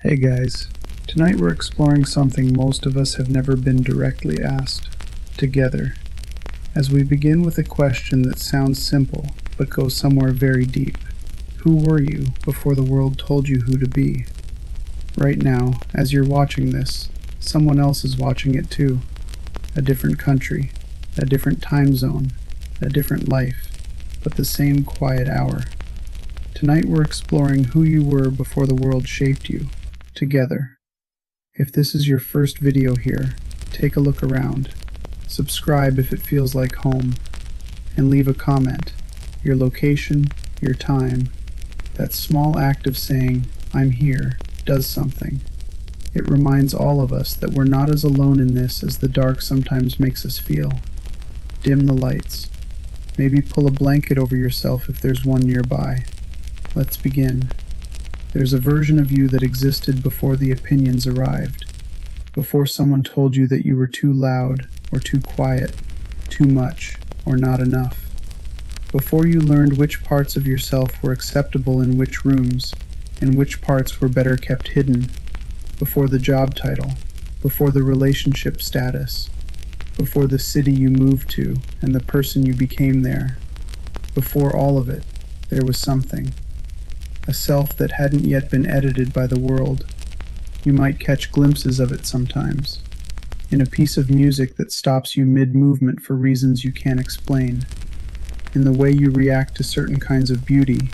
Hey guys, tonight we're exploring something most of us have never been directly asked, together, as we begin with a question that sounds simple but goes somewhere very deep. Who were you before the world told you who to be? Right now, as you're watching this, someone else is watching it too. A different country, a different time zone, a different life, but the same quiet hour. Tonight we're exploring who you were before the world shaped you, together. If this is your first video here, take a look around. Subscribe if it feels like home, and leave a comment. Your location, your time. That small act of saying, "I'm here," does something. It reminds all of us that we're not as alone in this as the dark sometimes makes us feel. Dim the lights. Maybe pull a blanket over yourself if there's one nearby. Let's begin. There's a version of you that existed before the opinions arrived, before someone told you that you were too loud or too quiet, too much or not enough, before you learned which parts of yourself were acceptable in which rooms and which parts were better kept hidden, before the job title, before the relationship status, before the city you moved to and the person you became there. Before all of it, there was something. A self that hadn't yet been edited by the world. You might catch glimpses of it sometimes, in a piece of music that stops you mid-movement for reasons you can't explain, in the way you react to certain kinds of beauty,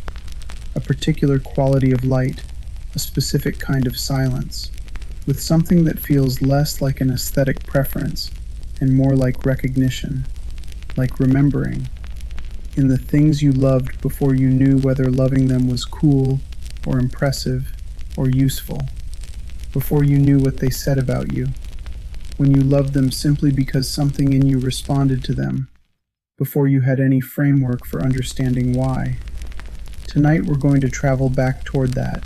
a particular quality of light, a specific kind of silence, with something that feels less like an aesthetic preference and more like recognition, like remembering. In the things you loved before you knew whether loving them was cool or impressive or useful, before you knew what they said about you, when you loved them simply because something in you responded to them, before you had any framework for understanding why. Tonight we're going to travel back toward that.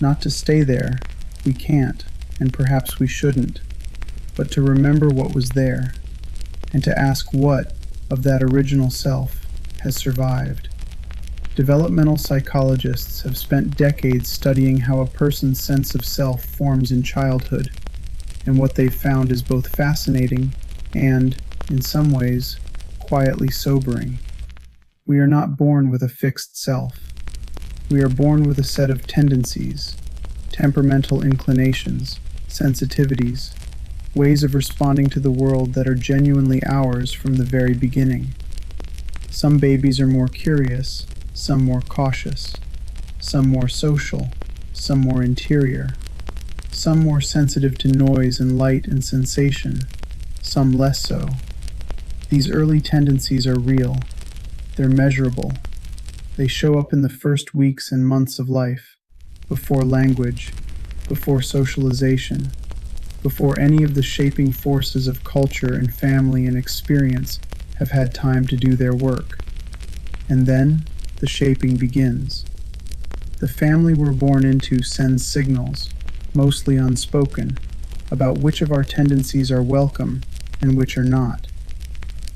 Not to stay there, we can't, and perhaps we shouldn't, but to remember what was there, and to ask what of that original self has survived. Developmental psychologists have spent decades studying how a person's sense of self forms in childhood, and what they've found is both fascinating and, in some ways, quietly sobering. We are not born with a fixed self. We are born with a set of tendencies, temperamental inclinations, sensitivities, ways of responding to the world that are genuinely ours from the very beginning. Some babies are more curious, some more cautious, some more social, some more interior, some more sensitive to noise and light and sensation, some less so. These early tendencies are real. They're measurable. They show up in the first weeks and months of life, before language, before socialization, before any of the shaping forces of culture and family and experience have had time to do their work. And then the shaping begins. The family we're born into sends signals, mostly unspoken, about which of our tendencies are welcome and which are not.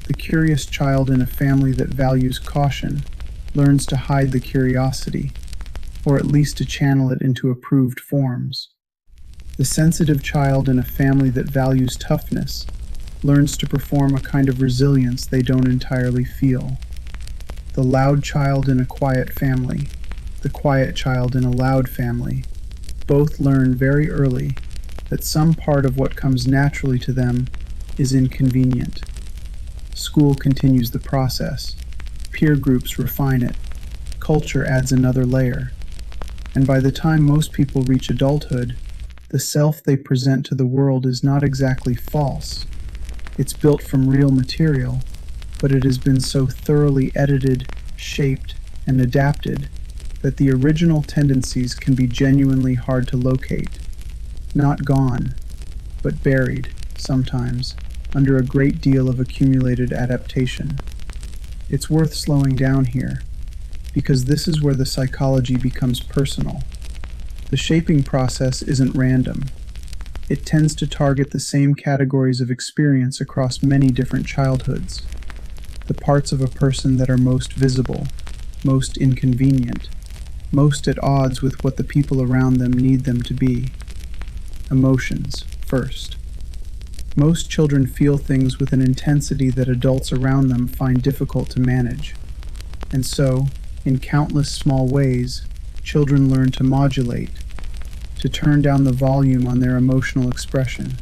The curious child in a family that values caution learns to hide the curiosity, or at least to channel it into approved forms. The sensitive child in a family that values toughness learns to perform a kind of resilience they don't entirely feel. The loud child in a quiet family, the quiet child in a loud family, both learn very early that some part of what comes naturally to them is inconvenient. School continues the process. Peer groups refine it. Culture adds another layer. And by the time most people reach adulthood, the self they present to the world is not exactly false. It's built from real material, but it has been so thoroughly edited, shaped, and adapted that the original tendencies can be genuinely hard to locate. Not gone, but buried, sometimes, under a great deal of accumulated adaptation. It's worth slowing down here, because this is where the psychology becomes personal. The shaping process isn't random. It tends to target the same categories of experience across many different childhoods. The parts of a person that are most visible, most inconvenient, most at odds with what the people around them need them to be. Emotions, first. Most children feel things with an intensity that adults around them find difficult to manage. And so, in countless small ways, children learn to modulate, to turn down the volume on their emotional expression,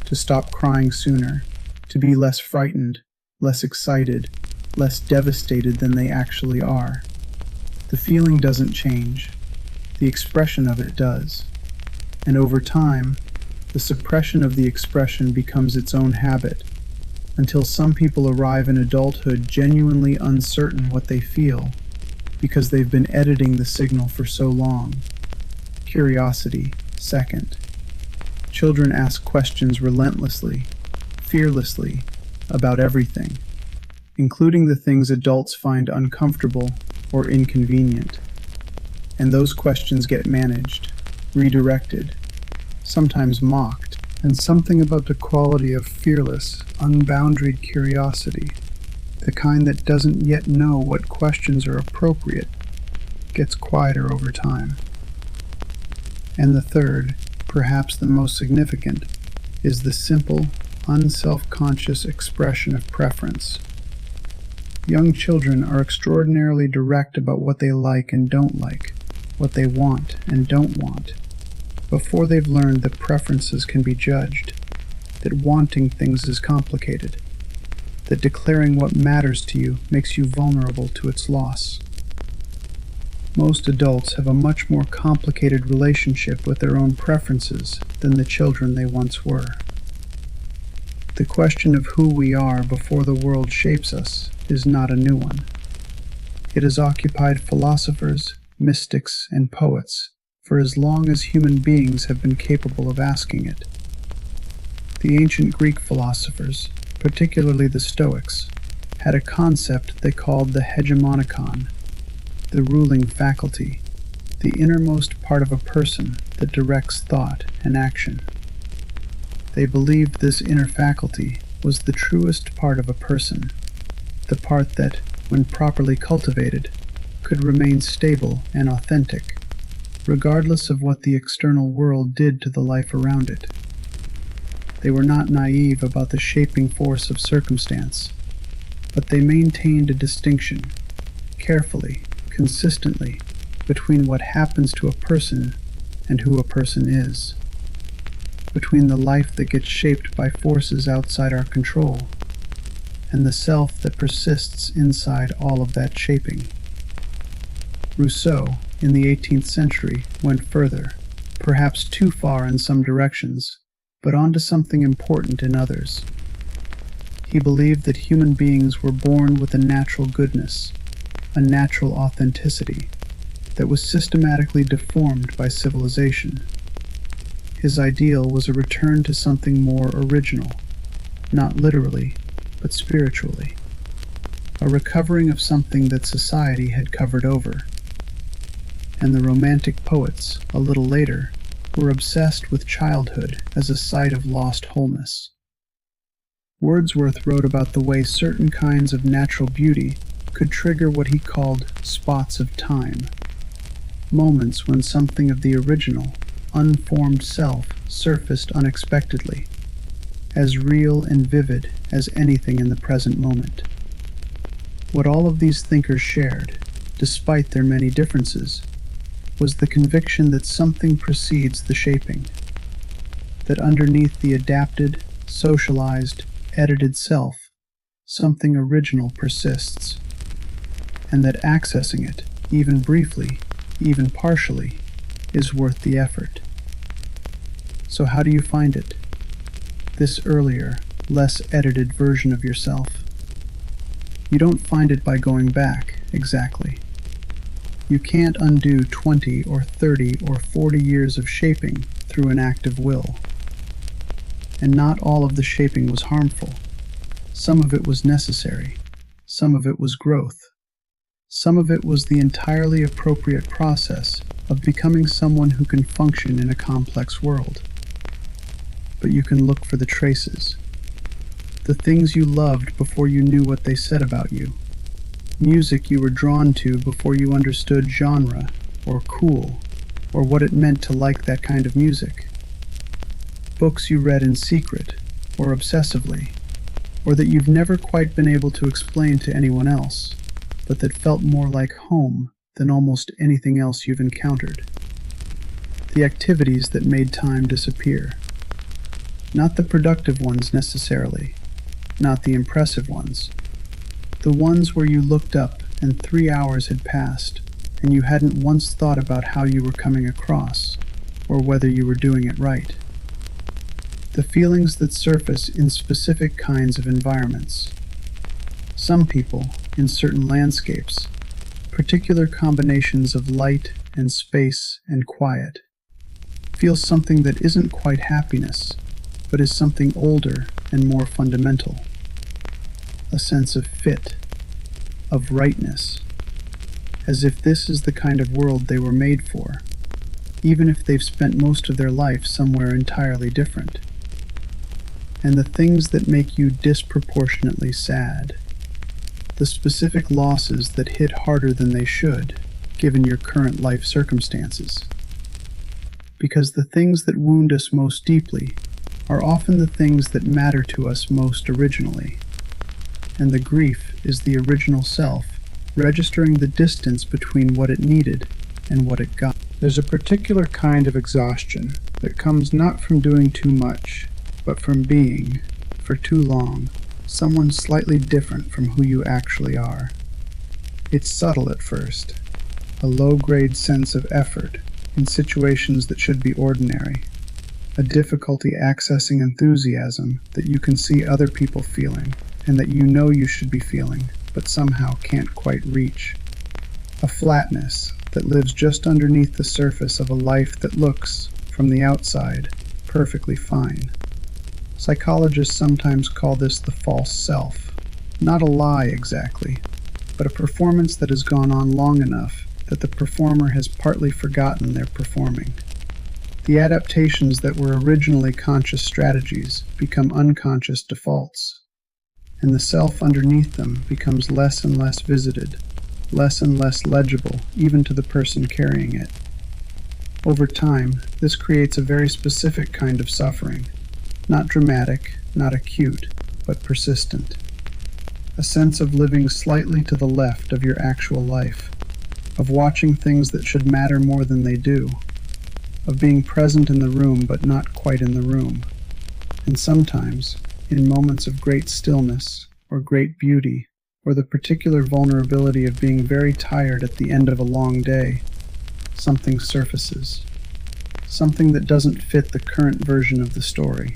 to stop crying sooner, to be less frightened, less excited, less devastated than they actually are. The feeling doesn't change. The expression of it does. And over time, the suppression of the expression becomes its own habit, until some people arrive in adulthood genuinely uncertain what they feel, because they've been editing the signal for so long. Curiosity, second. Children ask questions relentlessly, fearlessly, about everything, including the things adults find uncomfortable or inconvenient. And those questions get managed, redirected, sometimes mocked, and something about the quality of fearless, unboundaried curiosity, the kind that doesn't yet know what questions are appropriate, gets quieter over time. And the third, perhaps the most significant, is the simple, unself-conscious expression of preference. Young children are extraordinarily direct about what they like and don't like, what they want and don't want, before they've learned that preferences can be judged, that wanting things is complicated, that declaring what matters to you makes you vulnerable to its loss. Most adults have a much more complicated relationship with their own preferences than the children they once were. The question of who we are before the world shapes us is not a new one. It has occupied philosophers, mystics, and poets for as long as human beings have been capable of asking it. The ancient Greek philosophers, particularly the Stoics, had a concept they called the hegemonikon, the ruling faculty, the innermost part of a person that directs thought and action. They believed this inner faculty was the truest part of a person, the part that, when properly cultivated, could remain stable and authentic, regardless of what the external world did to the life around it. They were not naive about the shaping force of circumstance, but they maintained a distinction, carefully, consistently, between what happens to a person and who a person is, between the life that gets shaped by forces outside our control and the self that persists inside all of that shaping. Rousseau, in the 18th century, went further, perhaps too far in some directions, but onto something important in others. He believed that human beings were born with a natural goodness, a natural authenticity, that was systematically deformed by civilization. His ideal was a return to something more original, not literally, but spiritually, a recovering of something that society had covered over. And the Romantic poets, a little later, were obsessed with childhood as a site of lost wholeness. Wordsworth wrote about the way certain kinds of natural beauty could trigger what he called spots of time, moments when something of the original, unformed self surfaced unexpectedly, as real and vivid as anything in the present moment. What all of these thinkers shared, despite their many differences, was the conviction that something precedes the shaping, that underneath the adapted, socialized, edited self, something original persists, and that accessing it, even briefly, even partially, is worth the effort. So how do you find it? This earlier, less edited version of yourself. You don't find it by going back, exactly. You can't undo 20 or 30 or 40 years of shaping through an act of will. And not all of the shaping was harmful. Some of it was necessary. Some of it was growth. Some of it was the entirely appropriate process of becoming someone who can function in a complex world. But you can look for the traces. The things you loved before you knew what they said about you. Music you were drawn to before you understood genre, or cool, or what it meant to like that kind of music. Books you read in secret, or obsessively, or that you've never quite been able to explain to anyone else, but that felt more like home than almost anything else you've encountered. The activities that made time disappear. Not the productive ones necessarily, not the impressive ones. The ones where you looked up and 3 hours had passed, and you hadn't once thought about how you were coming across, or whether you were doing it right. The feelings that surface in specific kinds of environments. Some people, in certain landscapes, particular combinations of light and space and quiet, feel something that isn't quite happiness, but is something older and more fundamental. A sense of fit, of rightness, as if this is the kind of world they were made for, even if they've spent most of their life somewhere entirely different. And the things that make you disproportionately sad, the specific losses that hit harder than they should, given your current life circumstances. Because the things that wound us most deeply are often the things that matter to us most originally. And the grief is the original self, registering the distance between what it needed and what it got. There's a particular kind of exhaustion that comes not from doing too much, but from being, for too long, someone slightly different from who you actually are. It's subtle at first, a low-grade sense of effort in situations that should be ordinary, a difficulty accessing enthusiasm that you can see other people feeling and that you know you should be feeling, but somehow can't quite reach. A flatness that lives just underneath the surface of a life that looks, from the outside, perfectly fine. Psychologists sometimes call this the false self. Not a lie exactly, but a performance that has gone on long enough that the performer has partly forgotten they're performing. The adaptations that were originally conscious strategies become unconscious defaults, and the self underneath them becomes less and less visited, less and less legible even to the person carrying it. Over time, this creates a very specific kind of suffering, not dramatic, not acute, but persistent. A sense of living slightly to the left of your actual life, of watching things that should matter more than they do, of being present in the room but not quite in the room, and sometimes, in moments of great stillness or great beauty, or the particular vulnerability of being very tired at the end of a long day, something surfaces. Something that doesn't fit the current version of the story.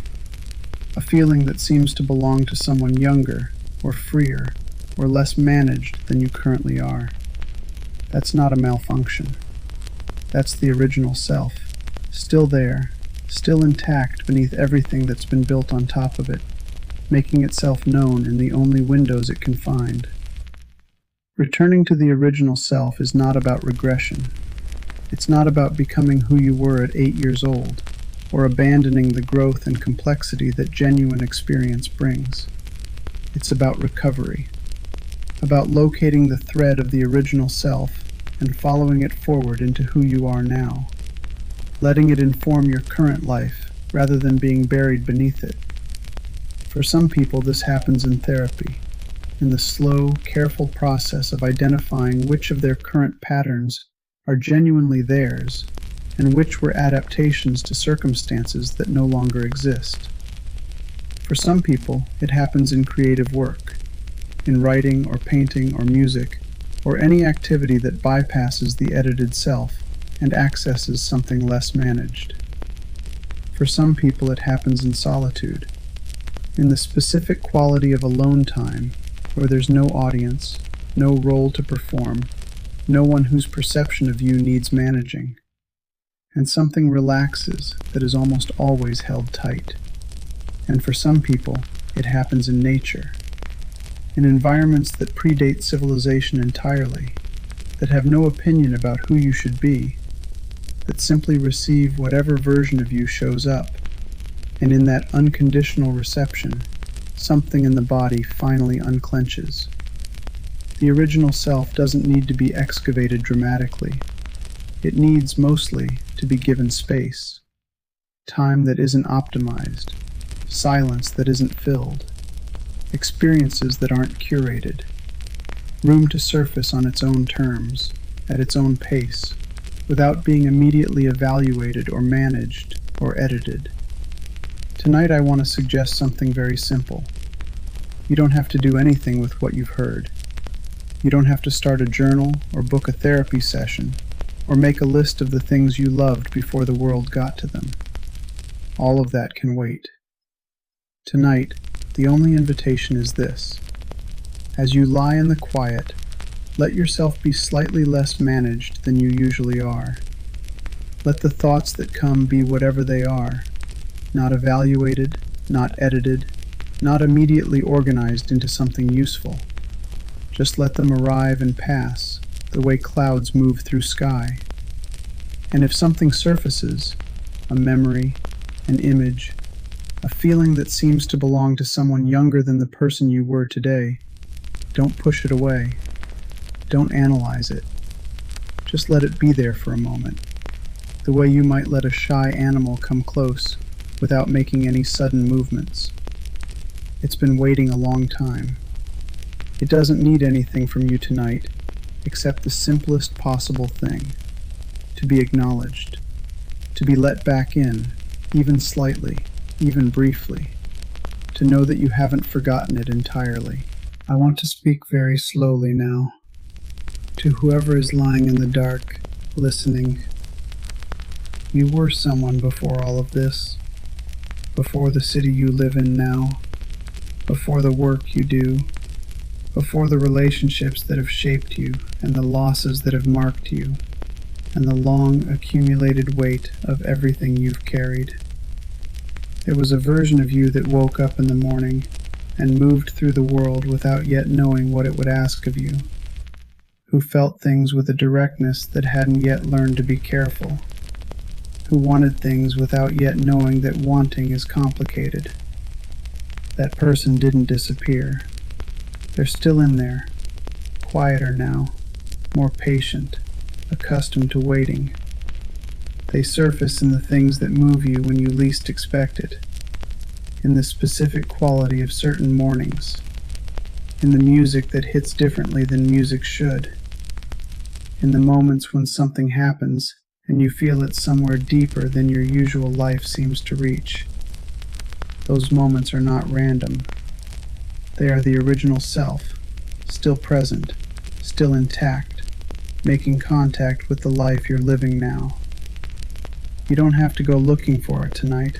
A feeling that seems to belong to someone younger, or freer, or less managed than you currently are. That's not a malfunction. That's the original self, still there, still intact beneath everything that's been built on top of it, making itself known in the only windows it can find. Returning to the original self is not about regression. It's not about becoming who you were at 8 years old, or abandoning the growth and complexity that genuine experience brings. It's about recovery, about locating the thread of the original self and following it forward into who you are now, letting it inform your current life rather than being buried beneath it. For some people, this happens in therapy, in the slow, careful process of identifying which of their current patterns are genuinely theirs and which were adaptations to circumstances that no longer exist. For some people, it happens in creative work, in writing or painting or music, or any activity that bypasses the edited self and accesses something less managed. For some people, it happens in solitude, in the specific quality of alone time, where there's no audience, no role to perform, no one whose perception of you needs managing. And something relaxes that is almost always held tight. And for some people, it happens in nature, in environments that predate civilization entirely, that have no opinion about who you should be, that simply receive whatever version of you shows up, and in that unconditional reception, something in the body finally unclenches. The original self doesn't need to be excavated dramatically. It needs mostly to be given space, time that isn't optimized, silence that isn't filled, experiences that aren't curated, room to surface on its own terms, at its own pace, without being immediately evaluated or managed or edited. Tonight I want to suggest something very simple. You don't have to do anything with what you've heard. You don't have to start a journal or book a therapy session or make a list of the things you loved before the world got to them. All of that can wait. Tonight, the only invitation is this. As you lie in the quiet, let yourself be slightly less managed than you usually are. Let the thoughts that come be whatever they are, not evaluated, not edited, not immediately organized into something useful. Just let them arrive and pass, the way clouds move through sky. And if something surfaces, a memory, an image, a feeling that seems to belong to someone younger than the person you were today, don't push it away. Don't analyze it. Just let it be there for a moment, the way you might let a shy animal come close without making any sudden movements. It's been waiting a long time. It doesn't need anything from you tonight, except the simplest possible thing: to be acknowledged, to be let back in, even slightly, even briefly, to know that you haven't forgotten it entirely. I want to speak very slowly now, to whoever is lying in the dark, listening. You were someone before all of this, before the city you live in now, before the work you do, before the relationships that have shaped you and the losses that have marked you, and the long accumulated weight of everything you've carried. There was a version of you that woke up in the morning and moved through the world without yet knowing what it would ask of you, who felt things with a directness that hadn't yet learned to be careful, who wanted things without yet knowing that wanting is complicated. That person didn't disappear. They're still in there, quieter now, more patient, accustomed to waiting. They surface in the things that move you when you least expect it, in the specific quality of certain mornings, in the music that hits differently than music should, in the moments when something happens and you feel it somewhere deeper than your usual life seems to reach. Those moments are not random. They are the original self, still present, still intact, making contact with the life you're living now. You don't have to go looking for it tonight.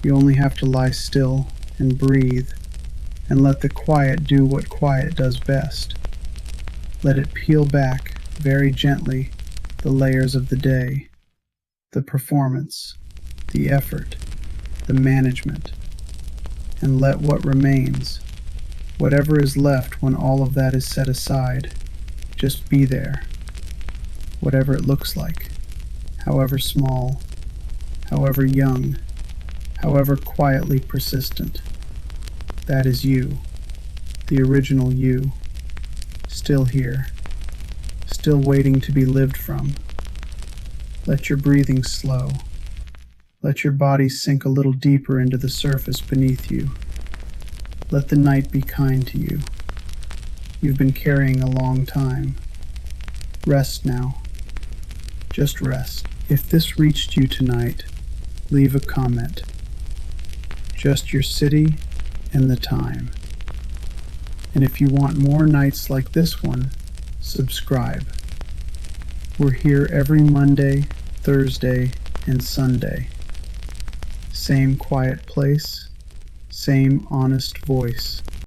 You only have to lie still and breathe and let the quiet do what quiet does best. Let it peel back, very gently, the layers of the day, the performance, the effort, the management, and let what remains, whatever is left when all of that is set aside, just be there, whatever it looks like, however small, however young, however quietly persistent. That is you, the original you, still here, still waiting to be lived from. Let your breathing slow. Let your body sink a little deeper into the surface beneath you. Let the night be kind to you. You've been carrying a long time. Rest now. Just rest. If this reached you tonight, leave a comment. Just your city and the time. And if you want more nights like this one, subscribe. We're here every Monday, Thursday, and Sunday. Same quiet place, same honest voice.